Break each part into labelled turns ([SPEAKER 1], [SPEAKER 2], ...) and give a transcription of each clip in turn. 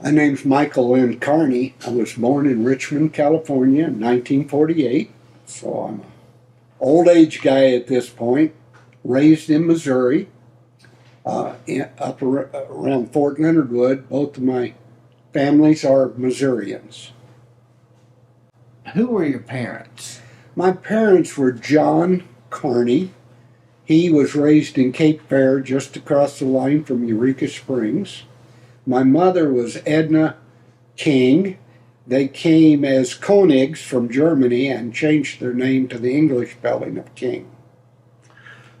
[SPEAKER 1] My name's Michael Carney. I was born in Richmond, California in 1948. So I'm an old age guy at this point, raised in Missouri, around Fort Leonard Wood. Both of my families are Missourians.
[SPEAKER 2] Who were your parents?
[SPEAKER 1] My parents were John Carney. He was raised in Cape Fear, just across the line from Eureka Springs. My mother was Edna King. They came as Koenigs from Germany and changed their name to the English spelling of King.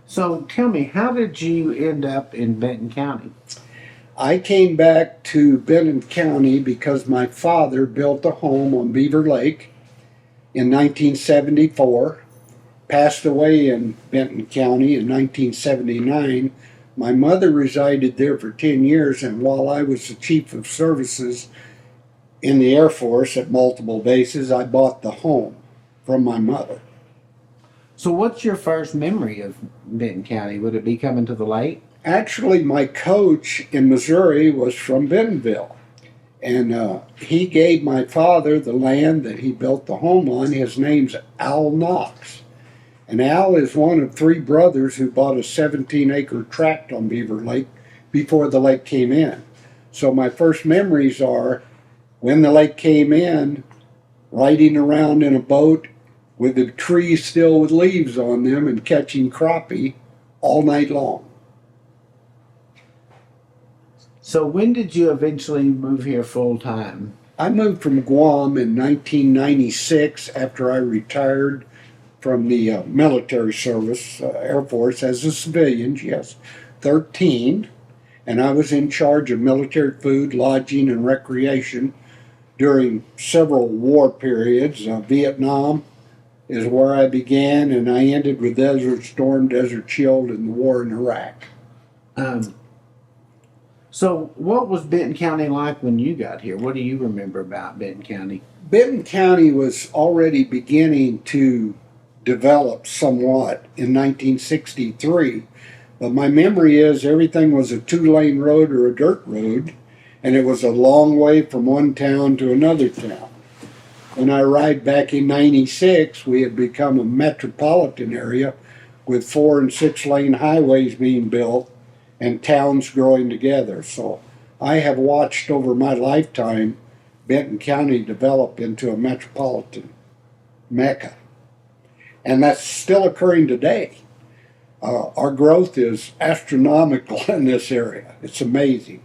[SPEAKER 2] So tell me, how did you end up in Benton County?
[SPEAKER 1] I came back to Benton County because my father built a home on Beaver Lake in 1974, passed away in Benton County in 1979. My mother resided there for 10 years, and while I was the chief of services in the Air Force at multiple bases, I bought the home from my mother.
[SPEAKER 2] So what's your first memory of Benton County? Would it be coming to the lake?
[SPEAKER 1] Actually, my coach in Missouri was from Bentonville, and he gave my father the land that he built the home on. His name's Al Knox. And Al is one of three brothers who bought a 17-acre tract on Beaver Lake before the lake came in. So my first memories are when the lake came in, riding around in a boat with the trees still with leaves on them and catching crappie all night long.
[SPEAKER 2] So when did you eventually move here full time?
[SPEAKER 1] I moved from Guam in 1996 after I retired from the military service, Air Force, as a civilian, yes, 13. And I was in charge of military food, lodging, and recreation during several war periods. Vietnam is where I began, and I ended with Desert Storm, Desert Shield, and the war in Iraq.
[SPEAKER 2] So what was Benton County like when you got here? What do you remember about Benton County?
[SPEAKER 1] Benton County was already beginning to develop somewhat in 1963, but my memory is everything was a two-lane road or a dirt road, and it was a long way from one town to another town. When I arrived back in 96, we had become a metropolitan area with 4- and 6-lane highways being built and towns growing together. So I have watched over my lifetime Benton County develop into a metropolitan mecca. And that's still occurring today. Our growth is astronomical in this area. It's amazing.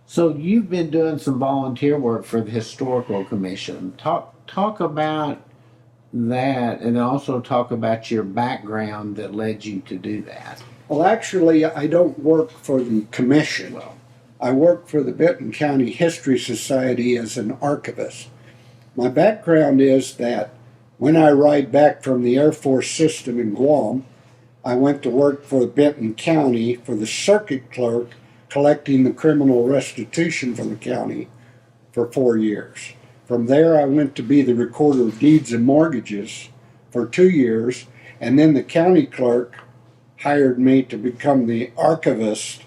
[SPEAKER 2] So you've been doing some volunteer work for the Historical Commission. Talk about that, and also talk about your background that led you to do that.
[SPEAKER 1] Well, actually, I don't work for the commission. I work for the Benton County History Society as an archivist. My background is that when I arrived back from the Air Force system in Guam, I went to work for Benton County for the circuit clerk collecting the criminal restitution for the county for 4 years. From there, I went to be the recorder of deeds and mortgages for 2 years, and then the county clerk hired me to become the archivist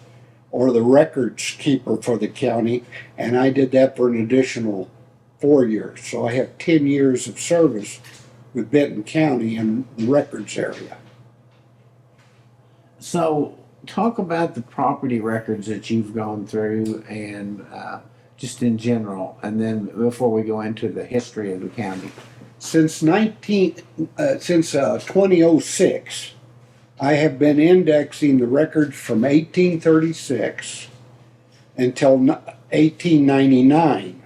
[SPEAKER 1] or the records keeper for the county, and I did that for an additional 4 years. So I have 10 years of service with Benton County in the records area.
[SPEAKER 2] So talk about the property records that you've gone through and just in general, and then before we go into the history of the county.
[SPEAKER 1] Since 2006, I have been indexing the records from 1836 until 1899.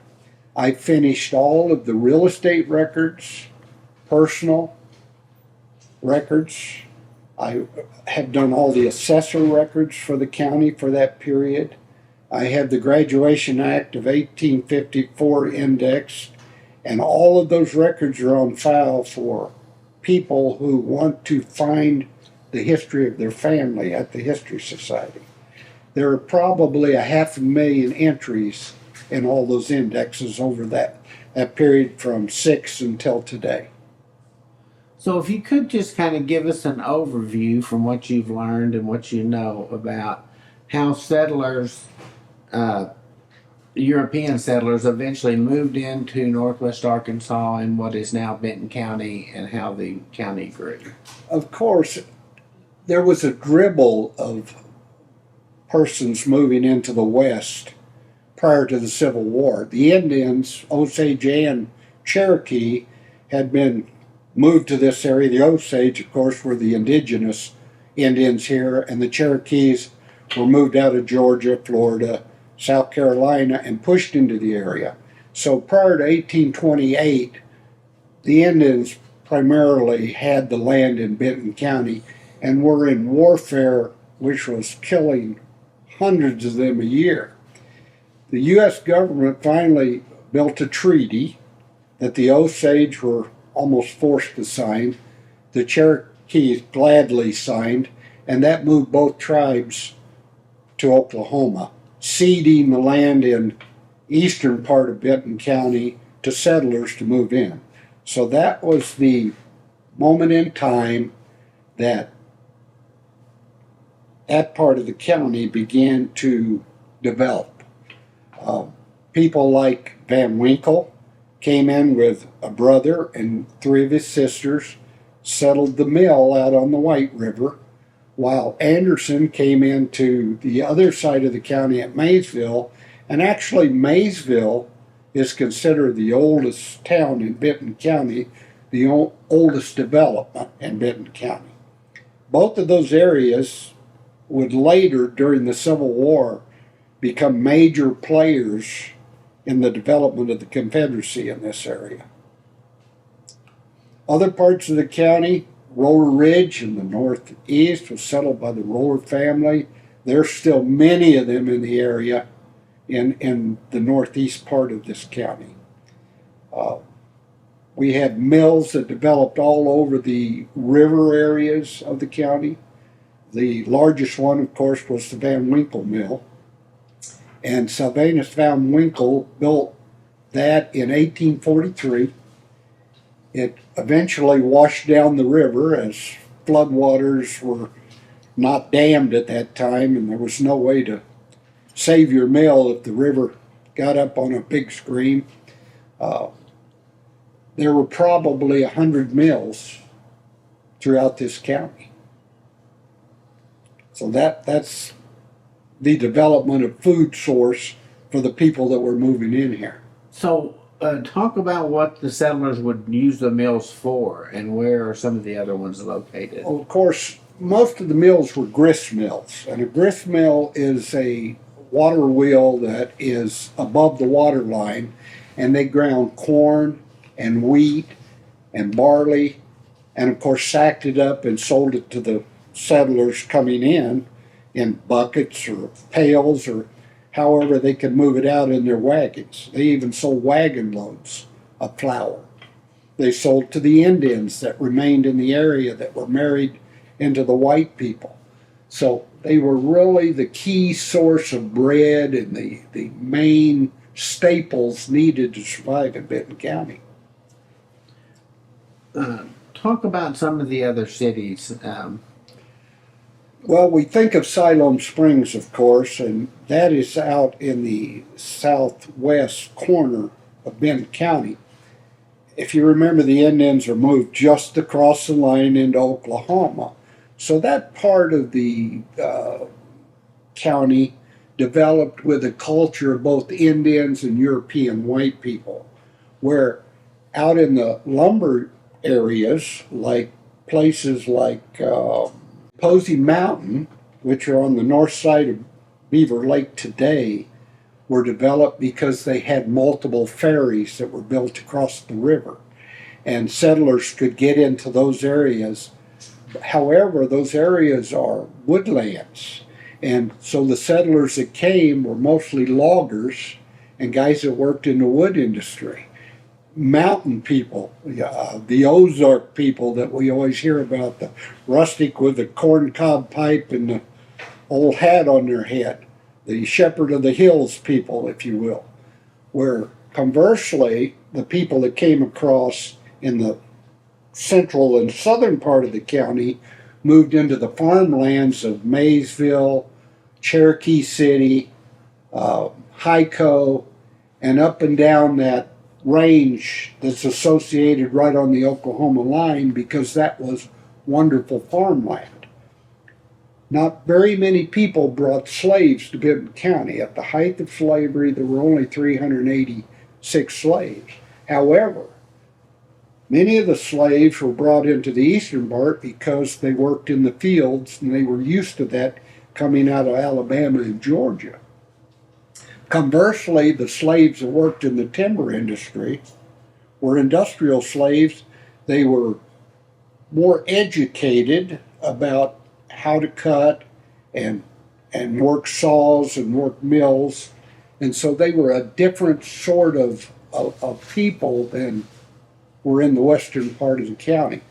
[SPEAKER 1] I finished all of the real estate records, personal records. I have done all the assessor records for the county for that period. I have the Graduation Act of 1854 indexed, and all of those records are on file for people who want to find the history of their family at the History Society. There are probably 500,000 entries in all those indexes over that period from 6 until today.
[SPEAKER 2] So if you could just kind of give us an overview from what you've learned and what you know about how settlers European settlers eventually moved into northwest Arkansas and what is now Benton County, and how the county grew.
[SPEAKER 1] Of course, there was a dribble of persons moving into the West prior to the Civil War. The Indians, Osage and Cherokee, had been moved to this area. The Osage, of course, were the indigenous Indians here, and the Cherokees were moved out of Georgia, Florida, South Carolina, and pushed into the area. So prior to 1828, the Indians primarily had the land in Benton County and were in warfare, which was killing hundreds of them a year. The U.S. government finally built a treaty that the Osage were almost forced to sign. The Cherokees gladly signed, and that moved both tribes to Oklahoma, ceding the land in eastern part of Benton County to settlers to move in. So that was the moment in time that part of the county began to develop. People like Van Winkle came in with a brother and three of his sisters, settled the mill out on the White River, while Anderson came into the other side of the county at Maysville. And actually, Maysville is considered the oldest town in Benton County, the oldest development in Benton County. Both of those areas would later, during the Civil War, become major players in the development of the Confederacy in this area. Other parts of the county, Roller Ridge in the northeast, was settled by the Roller family. There's still many of them in the area in the northeast part of this county. We had mills that developed all over the river areas of the county. The largest one, of course, was the Van Winkle Mill. And Sylvanus Van Winkle built that in 1843. It eventually washed down the river as floodwaters were not dammed at that time, and there was no way to save your mill if the river got up on a big stream. There were probably 100 mills throughout this county. So that's the development of food source for the people that were moving in here.
[SPEAKER 2] So, talk about what the settlers would use the mills for, and where are some of the other ones located?
[SPEAKER 1] Well, of course, most of the mills were grist mills, and a grist mill is a water wheel that is above the water line, and they ground corn and wheat and barley, and of course sacked it up and sold it to the settlers coming in buckets or pails, or however they could move it out in their wagons. They even sold wagon loads of flour. They sold to the Indians that remained in the area that were married into the white people. So they were really the key source of bread and the main staples needed to survive in Benton County.
[SPEAKER 2] Talk about some of the other cities.
[SPEAKER 1] Well, we think of Siloam Springs, of course, and that is out in the southwest corner of Benton County. If you remember, the Indians are moved just across the line into Oklahoma. So that part of the county developed with a culture of both Indians and European white people, where out in the lumber areas, like places like Posey Mountain, which are on the north side of Beaver Lake today, were developed because they had multiple ferries that were built across the river, and settlers could get into those areas. However, those areas are woodlands, and so the settlers that came were mostly loggers and guys that worked in the wood industry. Mountain people, the Ozark people that we always hear about, the rustic with the corncob pipe and the old hat on their head, the shepherd of the hills people, if you will, where conversely, the people that came across in the central and southern part of the county moved into the farmlands of Maysville, Cherokee City, Hyco, and up and down that range that's associated right on the Oklahoma line because that was wonderful farmland. Not very many people brought slaves to Benton County. At the height of slavery, there were only 386 slaves. However, many of the slaves were brought into the eastern part because they worked in the fields and they were used to that coming out of Alabama and Georgia. Conversely, the slaves that worked in the timber industry were industrial slaves. They were more educated about how to cut and work saws and work mills. And so they were a different sort of people than were in the western part of the county.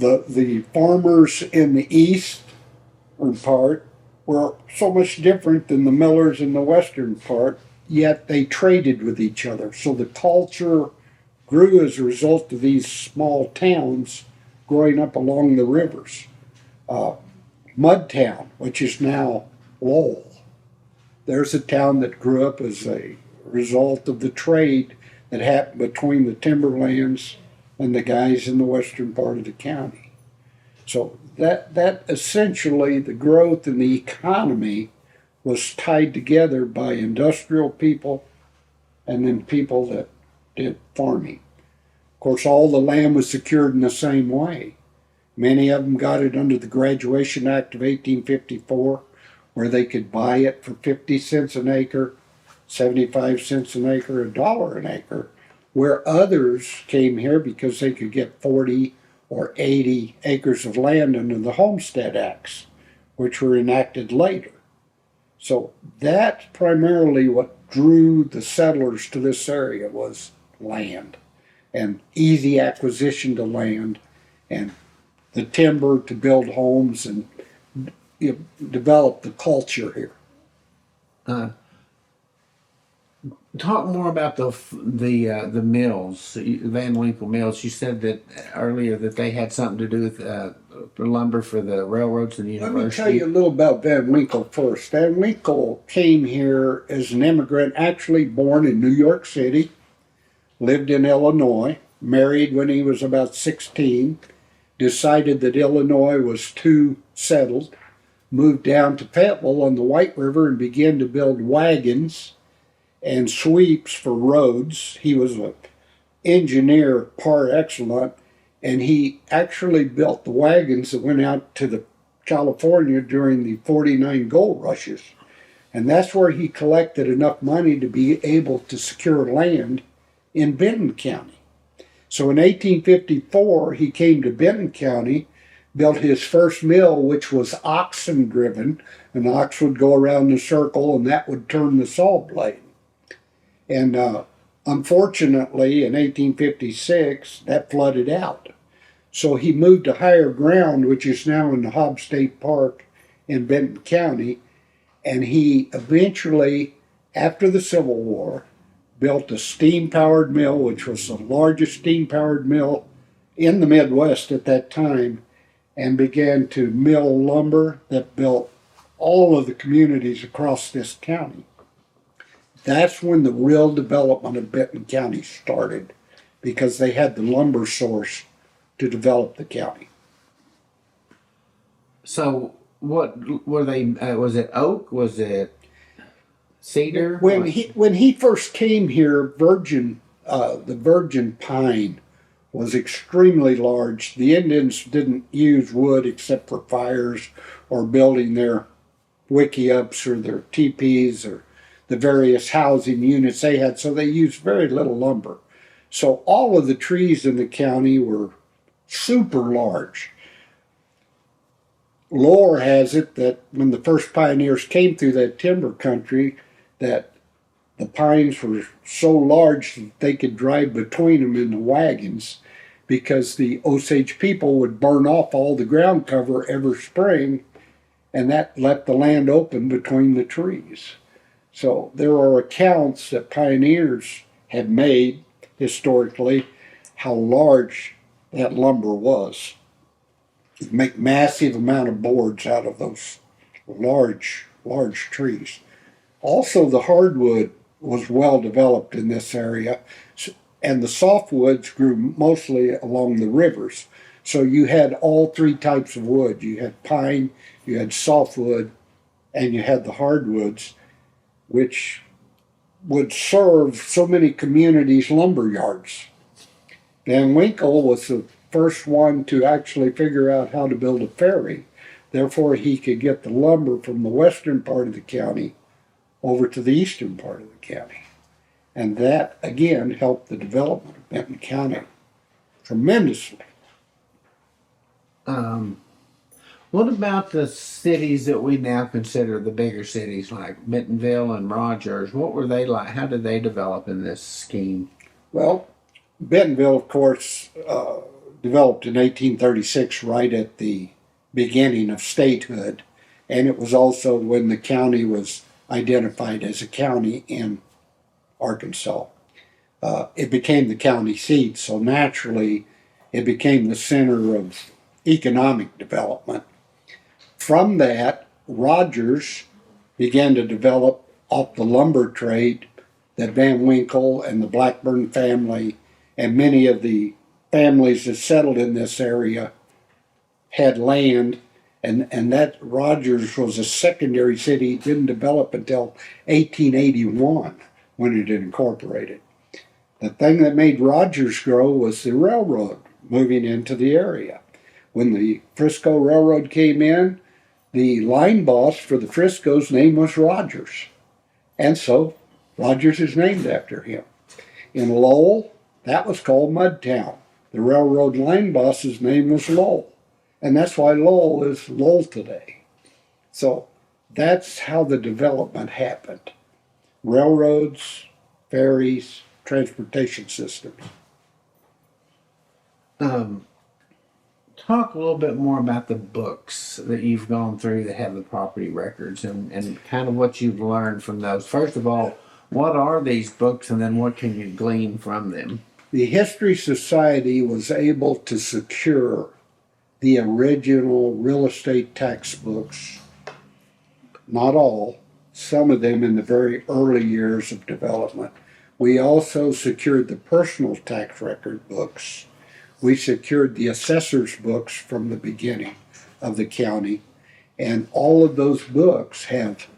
[SPEAKER 1] The farmers in the eastern part were so much different than the millers in the western part, yet they traded with each other. So the culture grew as a result of these small towns growing up along the rivers. Mudtown, which is now Lowell, there's a town that grew up as a result of the trade that happened between the timberlands and the guys in the western part of the county. So that essentially the growth in the economy was tied together by industrial people and then people that did farming. Of course, all the land was secured in the same way. Many of them got it under the Graduation Act of 1854, where they could buy it for 50 cents an acre, 75 cents an acre, $1 an acre, where others came here because they could get 40 or 80 acres of land under the Homestead Acts, which were enacted later. So that's primarily what drew the settlers to this area was land and easy acquisition to land and the timber to build homes and develop the culture here.
[SPEAKER 2] Talk more about the mills, Van Winkle mills. You said that earlier that they had something to do with lumber for the railroads and the university.
[SPEAKER 1] Let me tell you a little about Van Winkle first. Van Winkle came here as an immigrant, actually born in New York City, lived in Illinois, married when he was about 16, decided that Illinois was too settled, moved down to Fayetteville on the White River and began to build wagons and sweeps for roads. He was an engineer par excellence, and he actually built the wagons that went out to the California during the 49 gold rushes. And that's where he collected enough money to be able to secure land in Benton County. So in 1854, he came to Benton County, built his first mill, which was oxen driven. An ox would go around the circle and that would turn the saw blade. And unfortunately, in 1856, that flooded out. So he moved to higher ground, which is now in the Hobbs State Park in Benton County. And he eventually, after the Civil War, built a steam-powered mill, which was the largest steam-powered mill in the Midwest at that time, and began to mill lumber that built all of the communities across this county. That's when the real development of Benton County started, because they had the lumber source to develop the county.
[SPEAKER 2] So what were they, was it oak, was it cedar?
[SPEAKER 1] When he first came here, the virgin pine was extremely large. The Indians didn't use wood except for fires or building their wickiups or their teepees or the various housing units they had, so they used very little lumber. So all of the trees in the county were super large. Lore has it that when the first pioneers came through that timber country, that the pines were so large that they could drive between them in the wagons, because the Osage people would burn off all the ground cover every spring, and that left the land open between the trees. So there are accounts that pioneers have made historically how large that lumber was. You'd make massive amount of boards out of those large trees. Of Also, the hardwood was well developed in this area, and the softwoods grew mostly along the rivers. So you had all three types of wood. You had pine, you had softwood, and you had the hardwoods, which would serve so many communities' lumber yards. Van Winkle was the first one to actually figure out how to build a ferry. Therefore, he could get the lumber from the western part of the county over to the eastern part of the county. And that, again, helped the development of Benton County tremendously.
[SPEAKER 2] What about the cities that we now consider the bigger cities like Bentonville and Rogers? What were they like? How did they develop in this scheme?
[SPEAKER 1] Well, Bentonville, of course, developed in 1836, right at the beginning of statehood, and it was also when the county was identified as a county in Arkansas. It became the county seat, so naturally it became the center of economic development. From that, Rogers began to develop off the lumber trade that Van Winkle and the Blackburn family and many of the families that settled in this area had land, and that Rogers was a secondary city. It didn't develop until 1881 when it incorporated. The thing that made Rogers grow was the railroad moving into the area. When the Frisco Railroad came in, the line boss for the Frisco's name was Rogers. And so Rogers is named after him. In Lowell, that was called Mudtown. The railroad line boss's name was Lowell. And that's why Lowell is Lowell today. So that's how the development happened. Railroads, ferries, transportation systems.
[SPEAKER 2] Talk a little bit more about the books that you've gone through that have the property records and kind of what you've learned from those. First of all, what are these books and then what can you glean from them?
[SPEAKER 1] The History Society was able to secure the original real estate tax books, not all, some of them in the very early years of development. We also secured the personal tax record books. We secured the assessor's books from the beginning of the county, and all of those books have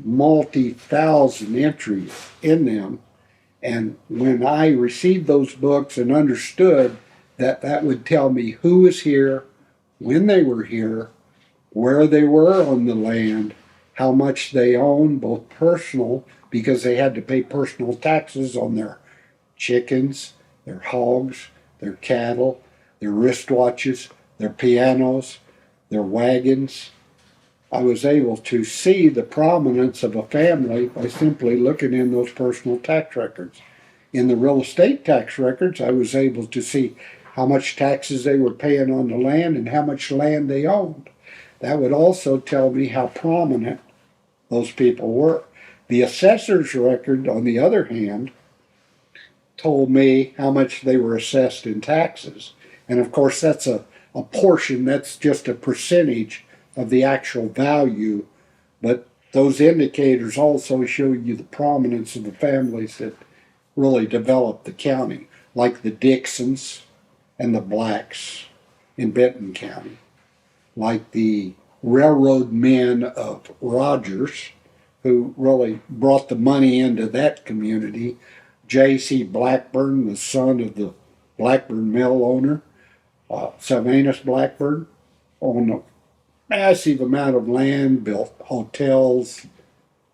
[SPEAKER 1] multi-thousand entries in them. And when I received those books and understood that that would tell me who was here, when they were here, where they were on the land, how much they owned, both personal, because they had to pay personal taxes on their chickens, their hogs, their cattle, their wristwatches, their pianos, their wagons. I was able to see the prominence of a family by simply looking in those personal tax records. In the real estate tax records, I was able to see how much taxes they were paying on the land and how much land they owned. That would also tell me how prominent those people were. The assessor's record, on the other hand, told me how much they were assessed in taxes. And of course, that's a portion, that's just a percentage of the actual value. But those indicators also show you the prominence of the families that really developed the county, like the Dixons and the Blacks in Benton County, like the railroad men of Rogers, who really brought the money into that community. J.C. Blackburn, the son of the Blackburn mill owner, Sylvanus Blackburn, owned a massive amount of land, built hotels,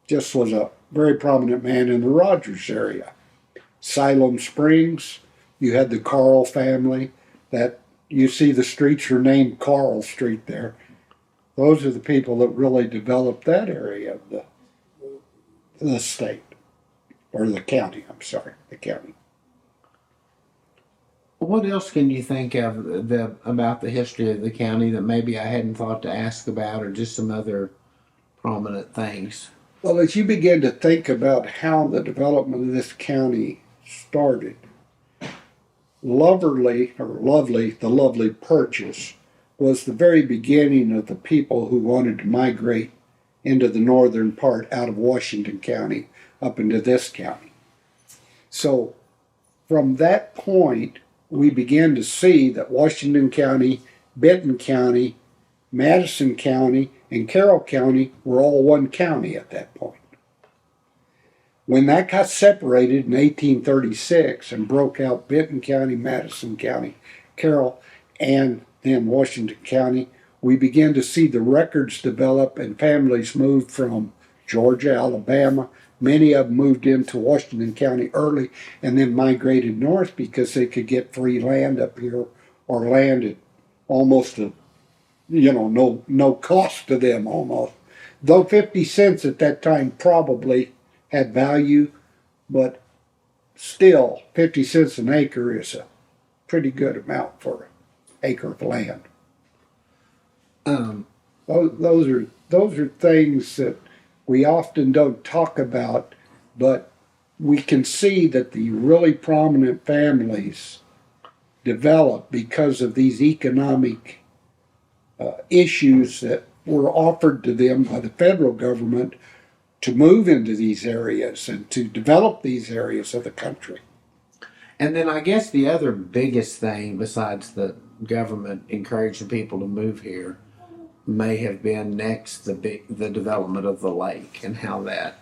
[SPEAKER 1] just was a very prominent man in the Rogers area. Siloam Springs, you had the Carl family, that you see the streets are named Carl Street there. Those are the people that really developed that area of the state. Or the county, the county.
[SPEAKER 2] What else can you think of about the history of the county that maybe I hadn't thought to ask about, or just some other prominent things?
[SPEAKER 1] Well, as you begin to think about how the development of this county started, the lovely purchase was the very beginning of the people who wanted to migrate into the northern part out of Washington County up into this county. So from that point, we began to see that Washington County, Benton County, Madison County, and Carroll County were all one county at that point. When that got separated in 1836 and broke out Benton County, Madison County, Carroll, and then Washington County, we began to see the records develop and families moved from Georgia, Alabama. Many of them moved into Washington County early and then migrated north because they could get free land up here or land at almost no cost to them almost. Though 50 cents at that time probably had value, but still 50 cents an acre is a pretty good amount for an acre of land. Those are things that we often don't talk about, but we can see that the really prominent families develop because of these economic issues that were offered to them by the federal government to move into these areas and to develop these areas of the country.
[SPEAKER 2] And then I guess the other biggest thing besides the government encouraging people to move here may have been next the development of the lake and how that.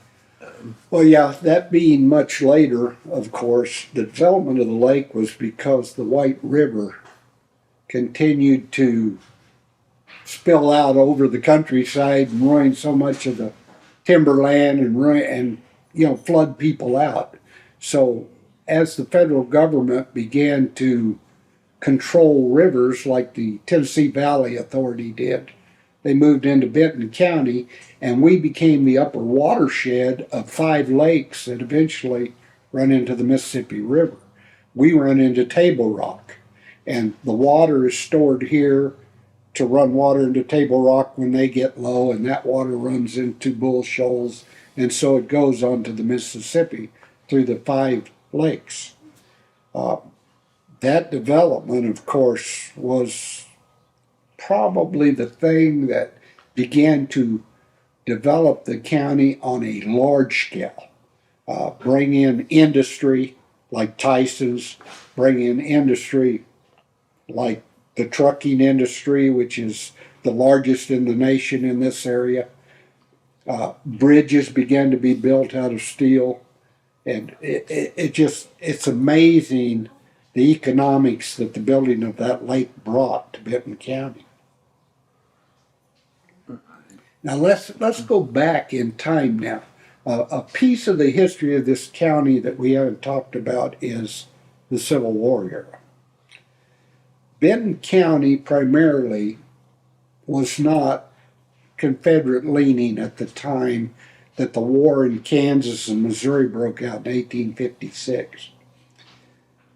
[SPEAKER 1] Well, yeah, that being much later, of course, the development of the lake was because the White River continued to spill out over the countryside and ruin so much of the timberland and flood people out. So as the federal government began to control rivers like the Tennessee Valley Authority did, they moved into Benton County, and we became the upper watershed of 5 lakes that eventually run into the Mississippi River. We run into Table Rock, and the water is stored here to run water into Table Rock when they get low, and that water runs into Bull Shoals, and so it goes on to the Mississippi through the 5 lakes. That development, of course, was probably the thing that began to develop the county on a large scale. Bring in industry like Tyson's, bring in industry like the trucking industry, which is the largest in the nation in this area. Bridges began to be built out of steel. And it's amazing the economics that the building of that lake brought to Benton County. Now let's go back in time now. A piece of the history of this county that we haven't talked about is the Civil War era. Benton County primarily was not Confederate leaning at the time that the war in Kansas and Missouri broke out in 1856.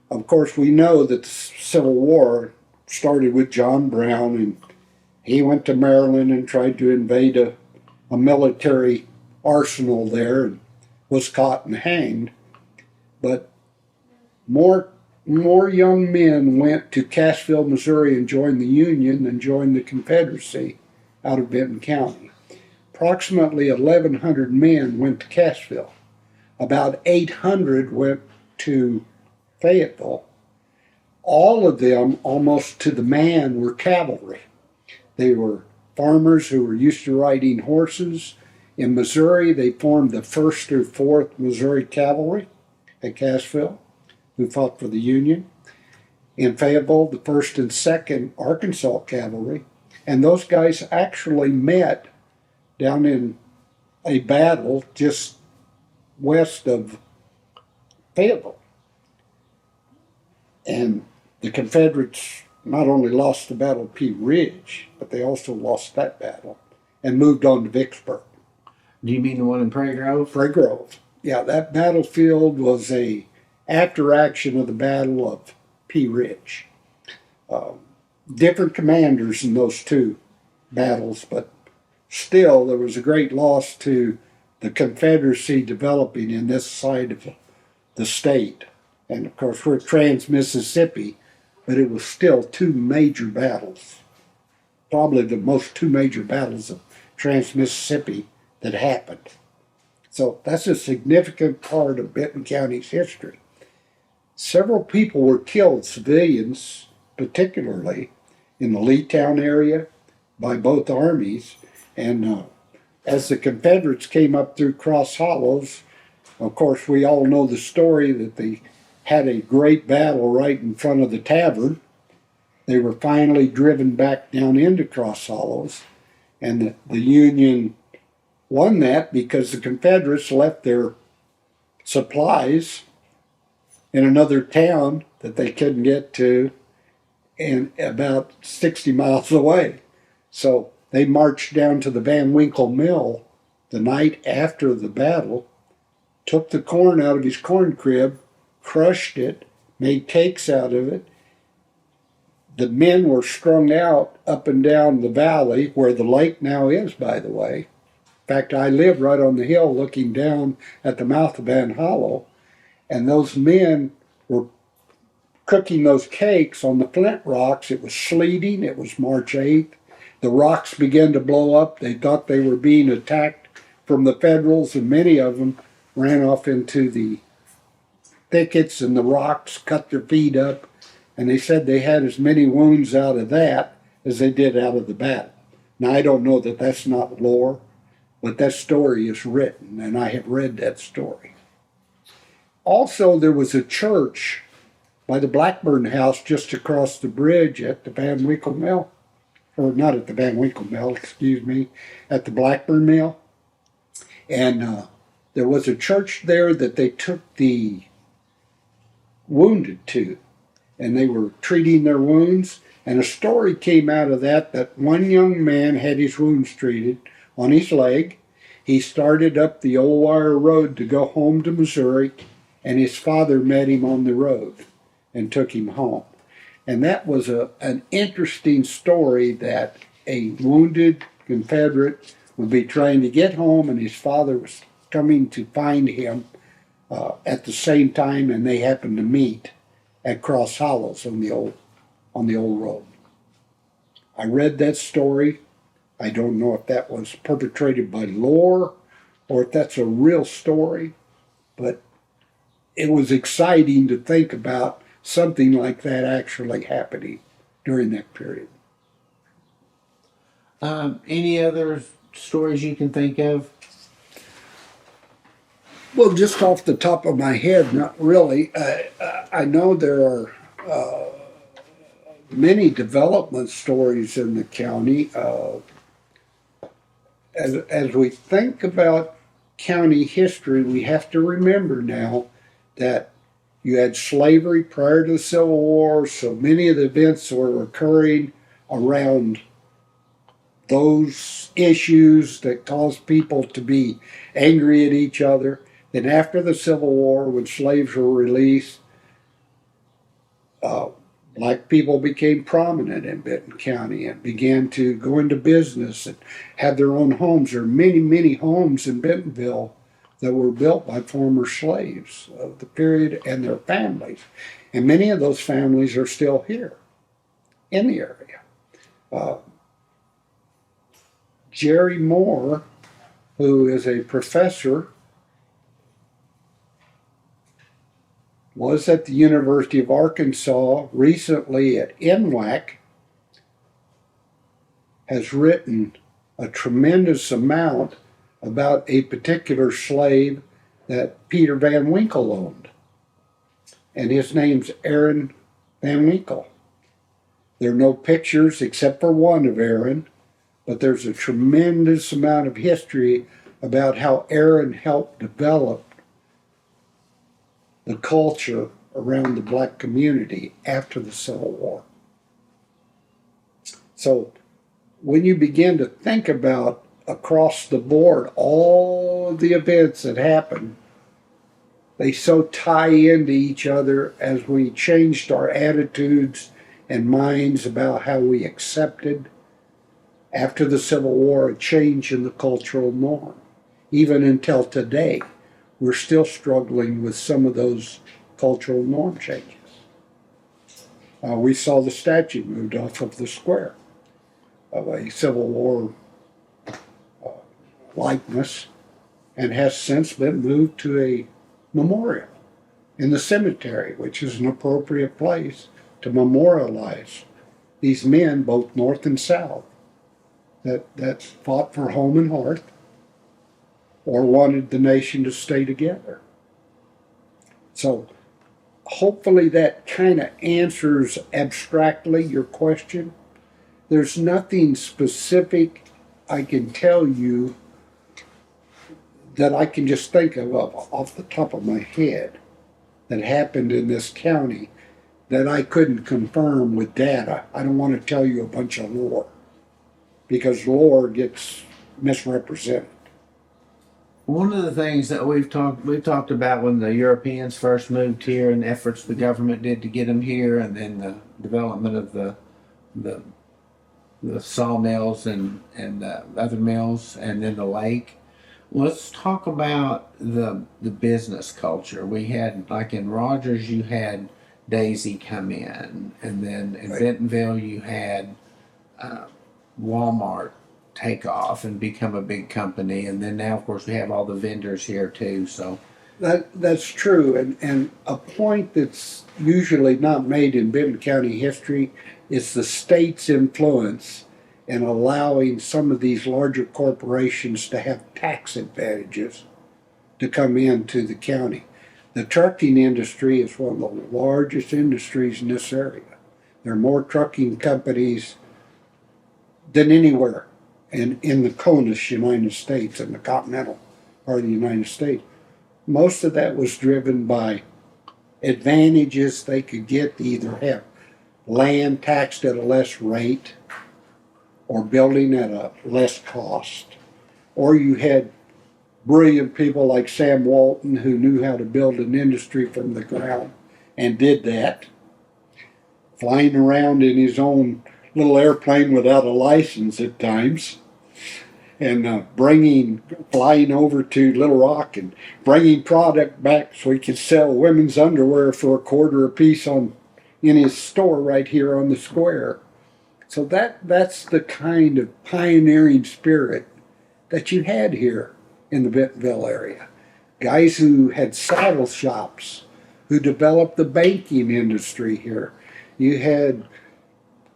[SPEAKER 1] Of course, we know that the Civil War started with John Brown, and he went to Maryland and tried to invade a military arsenal there and was caught and hanged. But more young men went to Cassville, Missouri and joined the Union than joined the Confederacy out of Benton County. Approximately 1,100 men went to Cassville. About 800 went to Fayetteville. All of them, almost to the man, were cavalry. They were farmers who were used to riding horses. In Missouri, they formed the 1st or 4th Missouri Cavalry at Cassville, who fought for the Union. In Fayetteville, the 1st and 2nd Arkansas Cavalry. And those guys actually met down in a battle just west of Fayetteville. And the Confederates not only lost the Battle of Pea Ridge, but they also lost that battle and moved on to Vicksburg.
[SPEAKER 2] Do you mean the one in Prairie Grove?
[SPEAKER 1] Prairie Grove. Yeah, that battlefield was a after action of the Battle of Pea Ridge. Different commanders in those 2 battles, but still there was a great loss to the Confederacy developing in this side of the state. And of course we're trans-Mississippi, but it was still 2 major battles. Probably the 2 major battles of trans-Mississippi that happened. So that's a significant part of Benton County's history. Several people were killed, civilians particularly, in the Leetown area by both armies. And as the Confederates came up through Cross Hollows, of course, we all know the story that they had a great battle right in front of the tavern. They were finally driven back down into Cross Hollows, and the Union won that because the Confederates left their supplies in another town that they couldn't get to, and about 60 miles away. So they marched down to the Van Winkle mill the night after the battle, took the corn out of his corn crib, crushed it, made cakes out of it. The men were strung out up and down the valley where the lake now is, by the way. In fact, I live right on the hill looking down at the mouth of Van Hollow, and those men were cooking those cakes on the flint rocks. It was sleeting. It was March 8th. The rocks began to blow up. They thought they were being attacked from the Federals, and many of them ran off into the thickets and the rocks, cut their feet up, and they said they had as many wounds out of that as they did out of the battle. Now, I don't know that that's not lore, but that story is written, and I have read that story. Also, there was a church by the Blackburn House just across the bridge at the Van Winkle Mill, or not at the Van Winkle Mill, excuse me, at the Blackburn Mill. And there was a church there that they took the wounded to, and they were treating their wounds. And a story came out of that one young man had his wounds treated on his leg. He started up the Old Wire Road to go home to Missouri, and his father met him on the road and took him home. And that was an interesting story, that a wounded Confederate would be trying to get home, and his father was coming to find him at the same time, and they happened to meet at Cross Hollows on the old road. I read that story. I don't know if that was perpetrated by lore or if that's a real story, but it was exciting to think about something like that actually happening during that period.
[SPEAKER 2] Any other stories you can think of?
[SPEAKER 1] Well, just off the top of my head, not really. I know there are many development stories in the county. As we think about county history, we have to remember now that you had slavery prior to the Civil War, so many of the events were occurring around those issues that caused people to be angry at each other. Then after the Civil War, when slaves were released, black people became prominent in Benton County and began to go into business and have their own homes. There are many, many homes in Bentonville that were built by former slaves of the period and their families. And many of those families are still here in the area. Jerry Moore, who is a professor, was at the University of Arkansas, recently at NWAC, has written a tremendous amount about a particular slave that Peter Van Winkle owned. And his name's Aaron Van Winkle. There are no pictures except for one of Aaron, but there's a tremendous amount of history about how Aaron helped develop the culture around the black community after the Civil War. So when you begin to think about across the board all the events that happened, they so tie into each other as we changed our attitudes and minds about how we accepted, after the Civil War, a change in the cultural norm. Even until today, we're still struggling with some of those cultural norm changes. We saw the statue moved off of the square of a Civil War likeness and has since been moved to a memorial in the cemetery, which is an appropriate place to memorialize these men, both North and South, that fought for home and hearth or wanted the nation to stay together. So hopefully that kind of answers abstractly your question. There's nothing specific I can tell you that I can just think of off the top of my head that happened in this county that I couldn't confirm with data. I don't want to tell you a bunch of lore because lore gets misrepresented.
[SPEAKER 2] One of the things that we've talked about when the Europeans first moved here and efforts the government did to get them here, and then the development of the sawmills and other mills, and then the lake. Let's talk about the business culture. We had, like in Rogers, you had Daisy come in, and then in Bentonville you had Walmart take off and become a big company, and then now of course we have all the vendors here too. So
[SPEAKER 1] that's true, and a point that's usually not made in Benton County history is the state's influence in allowing some of these larger corporations to have tax advantages to come into the county. The trucking industry is one of the largest industries in this area. There are more trucking companies than anywhere in the CONUS United States and the continental part of the United States. Most of that was driven by advantages they could get to either have land taxed at a less rate or building at a less cost, or you had brilliant people like Sam Walton who knew how to build an industry from the ground and did that, flying around in his own little airplane without a license at times, and flying over to Little Rock and bringing product back so he could sell women's underwear for $0.25 a piece in his store right here on the square. So that's the kind of pioneering spirit that you had here in the Bentonville area. Guys who had saddle shops, who developed the banking industry here. You had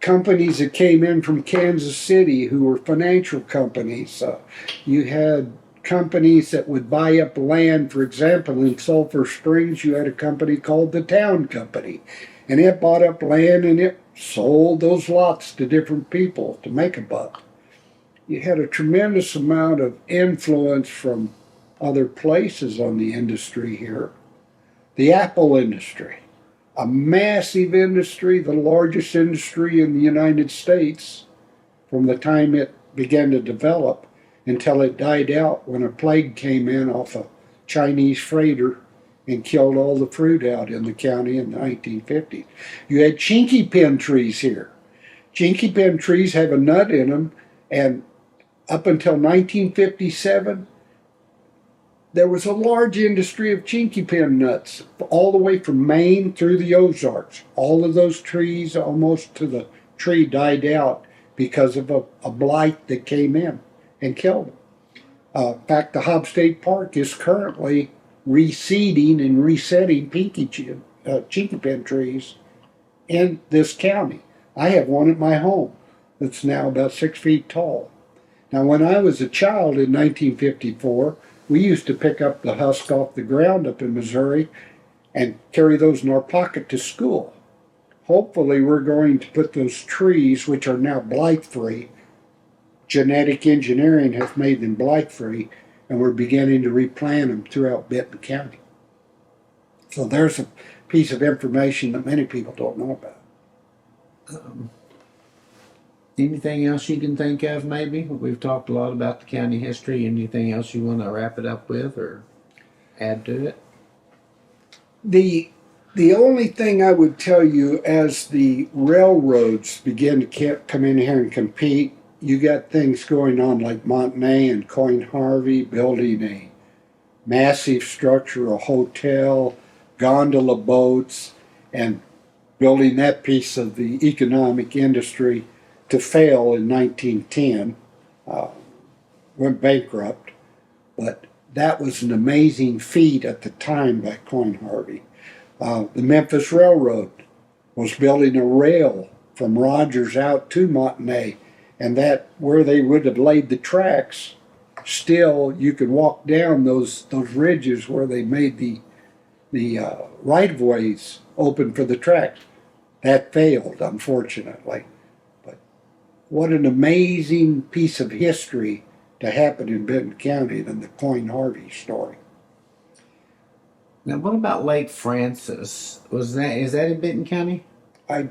[SPEAKER 1] companies that came in from Kansas City who were financial companies. You had companies that would buy up land. For example, in Sulphur Springs, you had a company called the Town Company, and it bought up land and it sold those lots to different people to make a buck. You had a tremendous amount of influence from other places on the industry here. The apple industry, a massive industry, the largest industry in the United States from the time it began to develop until it died out when a plague came in off a Chinese freighter and killed all the fruit out in the county in the 1950s. You had chinky pin trees here. Chinky pin trees have a nut in them, and up until 1957, there was a large industry of chinky pin nuts all the way from Maine through the Ozarks. All of those trees, almost to the tree, died out because of a blight that came in and killed them. In fact, the Hobbs State Park is currently reseeding and resetting chinky pin trees in this county. I have one at my home that's now about 6 feet tall. Now, when I was a child in 1954, we used to pick up the husk off the ground up in Missouri and carry those in our pocket to school. Hopefully, we're going to put those trees, which are now blight-free, genetic engineering has made them blight-free, and we're beginning to replant them throughout Benton County. So there's a piece of information that many people don't know about.
[SPEAKER 2] Anything else you can think of, maybe? We've talked a lot about the county history. Anything else you want to wrap it up with or add to it?
[SPEAKER 1] The only thing I would tell you, as the railroads begin to come in here and compete, you got things going on like Montanay and Coin Harvey building a massive structure, a hotel, gondola boats, and building that piece of the economic industry to fail in 1910. went bankrupt, but that was an amazing feat at the time by Coin Harvey. The Memphis Railroad was building a rail from Rogers out to Montenay, and that where they would have laid the tracks, still you could walk down those ridges where they made the right of ways open for the tracks. That failed, unfortunately. But what an amazing piece of history to happen in Benton County than the Coin Harvey story.
[SPEAKER 2] Now, what about Lake Francis? Is that in Benton County?
[SPEAKER 1] I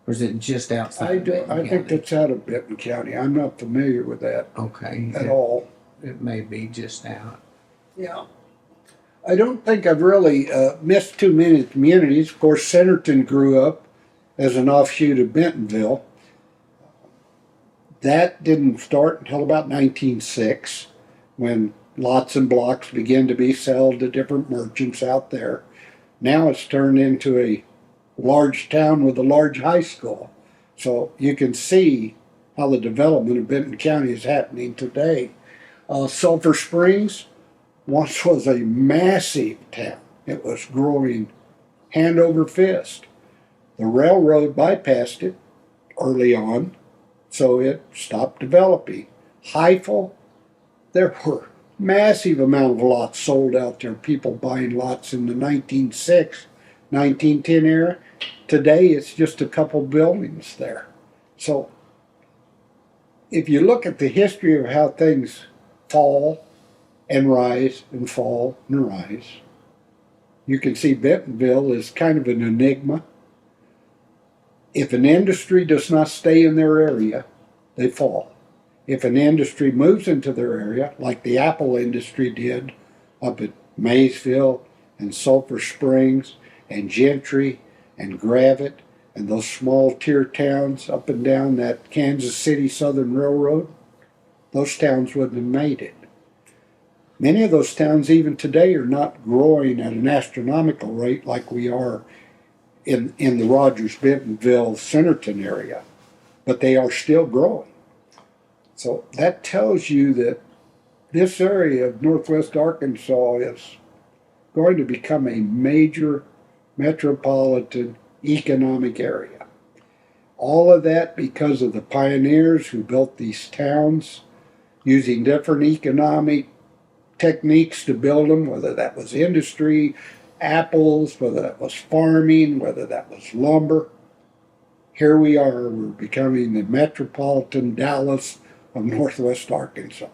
[SPEAKER 2] Or is it just outside of Benton County?
[SPEAKER 1] I think that's out of Benton County. I'm not familiar with that
[SPEAKER 2] Okay.
[SPEAKER 1] at all.
[SPEAKER 2] It may be just out.
[SPEAKER 1] Yeah. I don't think I've really missed too many communities. Of course, Centerton grew up as an offshoot of Bentonville. That didn't start until about 1906, when lots and blocks began to be sold to different merchants out there. Now it's turned into a large town with a large high school. So you can see how the development of Benton County is happening today. Sulphur Springs once was a massive town. It was growing hand over fist. The railroad bypassed it early on, so it stopped developing. Heifel, there were massive amount of lots sold out there, people buying lots in the 1906, 1910 era. Today it's just a couple buildings there. So if you look at the history of how things fall and rise and fall and rise, you can see Bentonville is kind of an enigma. If an industry does not stay in their area, they fall. If an industry moves into their area, like the apple industry did up at Maysville and Sulphur Springs and Gentry and Gravette and those small tier towns up and down that Kansas City Southern Railroad, those towns wouldn't have made it. Many of those towns even today are not growing at an astronomical rate like we are in the Rogers, Bentonville, Centerton area, but they are still growing. So that tells you that this area of northwest Arkansas is going to become a major metropolitan economic area. All of that because of the pioneers who built these towns using different economic techniques to build them, whether that was industry, apples, whether that was farming, whether that was lumber. Here we are, we're becoming the metropolitan Dallas of northwest Arkansas.